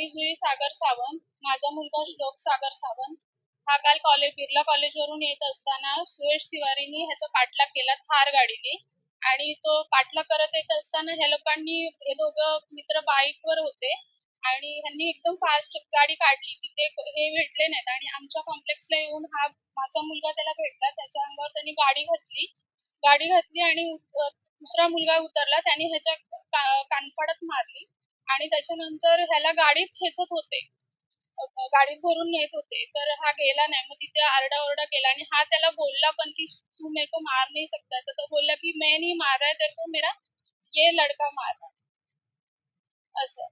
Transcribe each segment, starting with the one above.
जुई सागर सावंत, माझा मुलगा श्लोक सागर सावंत हा काल बिर्ला कॉलेजवरून येत असताना सुयश तिवारीनी ह्याचा पाठलाग केला थार गाडीने आणि तो पाठलाग करत येत असताना ह्या लोकांनी हे दोघं मित्र बाईकवर होते आणि ह्यांनी एकदम फास्ट गाडी काढली. तिथे हे भेटले नाहीत आणि आमच्या कॉम्प्लेक्सला येऊन हा माझा मुलगा त्याला भेटला. त्याच्या अंगावर त्यांनी गाडी घातली आणि दुसरा मुलगा उतरला. त्याने ह्याच्या कानफडत मारली आणि त्याच्यानंतर ह्याला गाडीत खेचत होते, गाडीत भरून नेत होते. तर हा गेला नाही. मग तिथे आरडाओरडा केला आणि हा त्याला बोलला पण की तू मेरे को मार नहीं सकता. तर तो बोलला की मैं नहीं मार रहा है तेरे को, मेरा ये लड़का मार रहा है. असं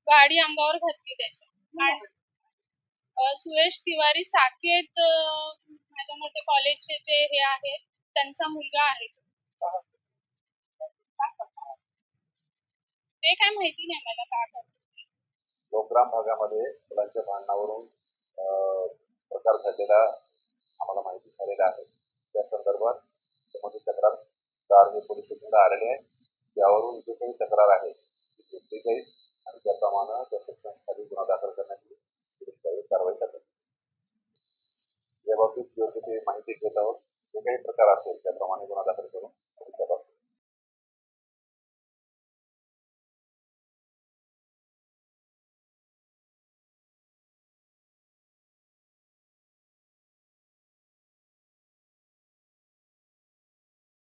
गाडी अंगावर घातली त्याच्या. आणि सुयश तिवारी साकेत माझ्या मते कॉलेजचे जे हे आहेत त्यांचा मुलगा आहे. ते काय माहिती नाही मला काय करतो. लोकग्राम भागामध्ये मुलांच्या भांडणावरून प्रकार झालेला आम्हाला माहिती झालेला आहे. त्या संदर्भात त्यामध्ये तक्रार आर्मी पोलीस स्टेशनला आलेली आहे. त्यावरून जे काही तक्रार आहे ती घेतली जाईल आणि त्याप्रमाणे त्या सेक्शन्स खाली गुन्हा दाखल करण्याची कारवाई करण्यात येईल. याबाबतीत योग्य ते माहिती घेत आहोत. जे काही प्रकार असेल त्याप्रमाणे गुन्हा दाखल करून तपास